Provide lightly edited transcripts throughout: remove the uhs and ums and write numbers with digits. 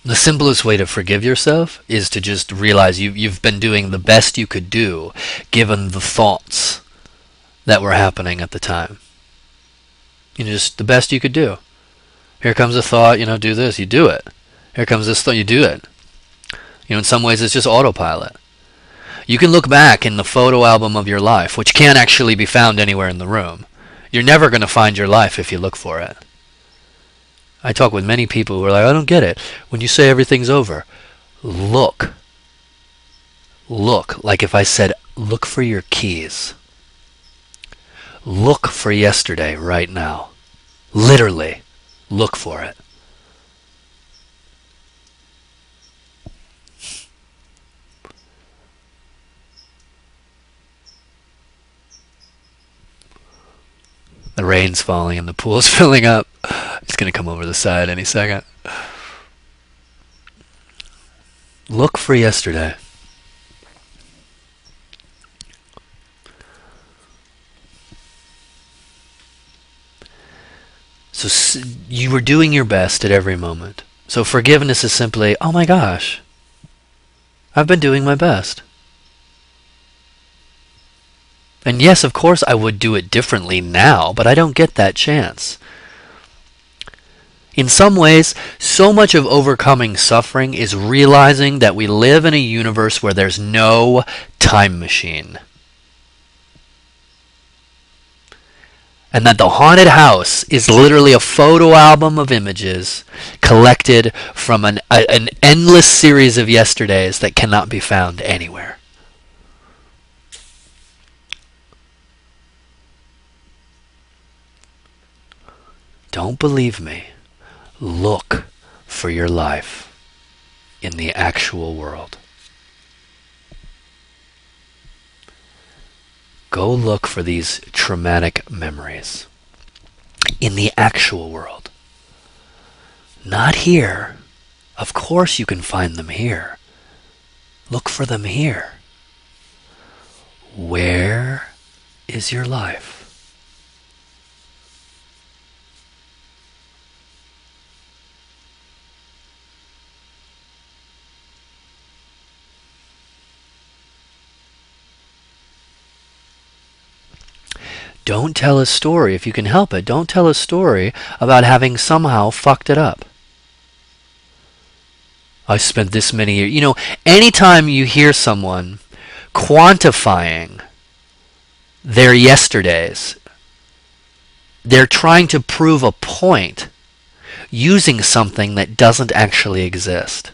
The simplest way to forgive yourself is to just realize you've been doing the best you could do given the thoughts that were happening at the time. Just the best you could do. Here comes a thought, do this, you do it. Here comes this thought, you do it. In some ways it's just autopilot. You can look back in the photo album of your life, which can't actually be found anywhere in the room. You're never going to find your life if you look for it. I talk with many people who are like, I don't get it. When you say everything's over, look. Look, like if I said, look for your keys. Look for yesterday right now. Literally, look for it. The rain's falling and the pool's filling up. It's going to come over the side any second. Look for yesterday. So you were doing your best at every moment. So forgiveness is simply, oh my gosh, I've been doing my best. And yes, of course I would do it differently now, but I don't get that chance. In some ways, so much of overcoming suffering is realizing that we live in a universe where there's no time machine. And that the haunted house is literally a photo album of images collected from an endless series of yesterdays that cannot be found anywhere. Don't believe me. Look for your life in the actual world. Go look for these traumatic memories in the actual world. Not here. Of course you can find them here. Look for them here. Where is your life? Don't tell a story, if you can help it, don't tell a story about having somehow fucked it up. I spent this many years. Anytime you hear someone quantifying their yesterdays, they're trying to prove a point using something that doesn't actually exist.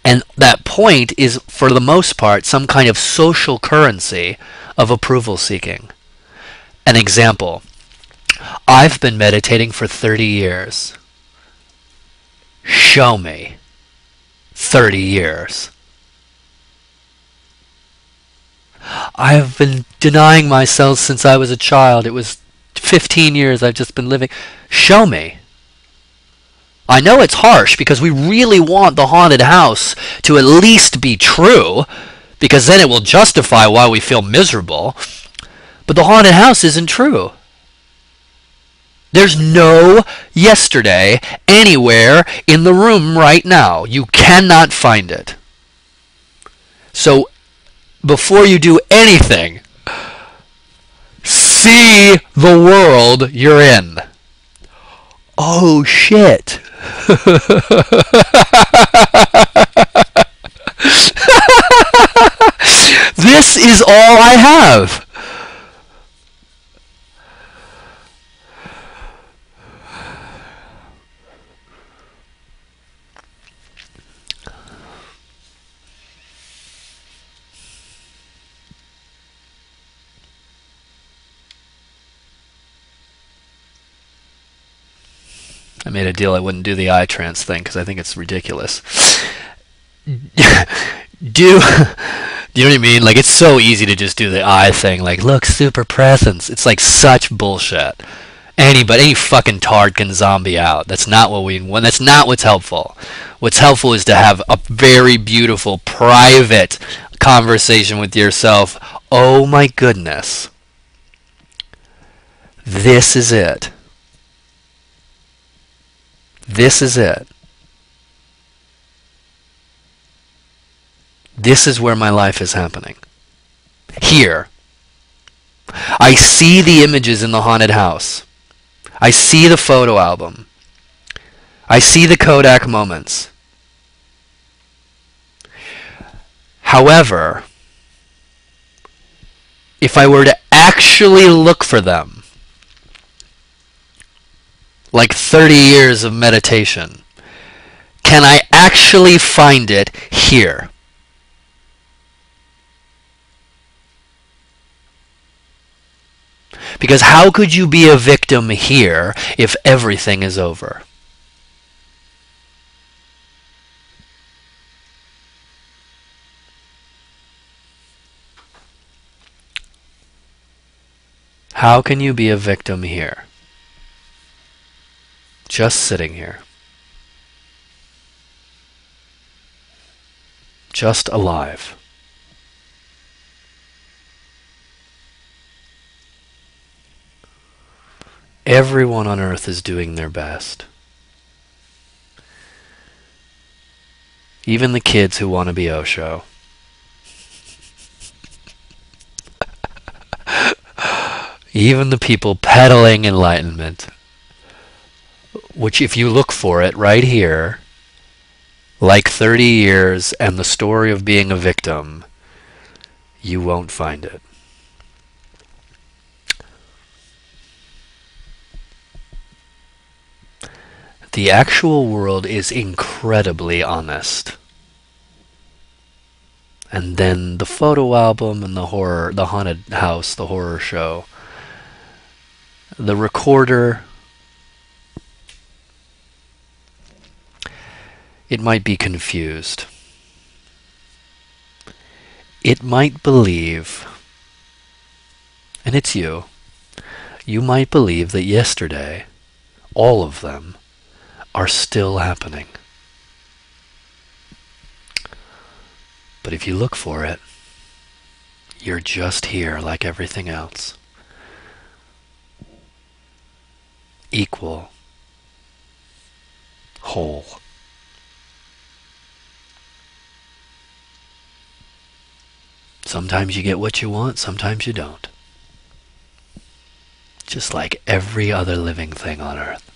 And that point is, for the most part, some kind of social currency of approval seeking. An example. I've been meditating for 30 years. Show me 30 years. I've been denying myself since I was a child. It was 15 years I've just been living. Show me. I know it's harsh because we really want the haunted house to at least be true, because then it will justify why we feel miserable. But the haunted house isn't true. There's no yesterday anywhere in the room right now. You cannot find it. So before you do anything, see the world you're in. Oh shit. This is all I have. I made a deal I wouldn't do the eye trance thing because I think it's ridiculous. Do you know what I mean? Like, it's so easy to just do the eye thing. Like, look, super presence. It's like such bullshit. Any fucking tard can zombie out. That's not what we want. That's not what's helpful. What's helpful is to have a very beautiful, private conversation with yourself. Oh my goodness. This is it. This is it. This is where my life is happening. Here. I see the images in the haunted house. I see the photo album. I see the Kodak moments. However, if I were to actually look for them, like 30 years of meditation, can I actually find it here? Because how could you be a victim here if everything is over? How can you be a victim here? Just sitting here. Just alive. Everyone on earth is doing their best. Even the kids who want to be Osho. Even the people peddling enlightenment. Which, if you look for it right here, like 30 years and the story of being a victim, you won't find it. The actual world is incredibly honest. And then the photo album and the horror, the haunted house, the horror show, the recorder, it might be confused. It might believe, and it's you, you might believe that yesterday, all of them, are still happening. But if you look for it, you're just here like everything else. Equal. Whole. Sometimes you get what you want, sometimes you don't. Just like every other living thing on earth.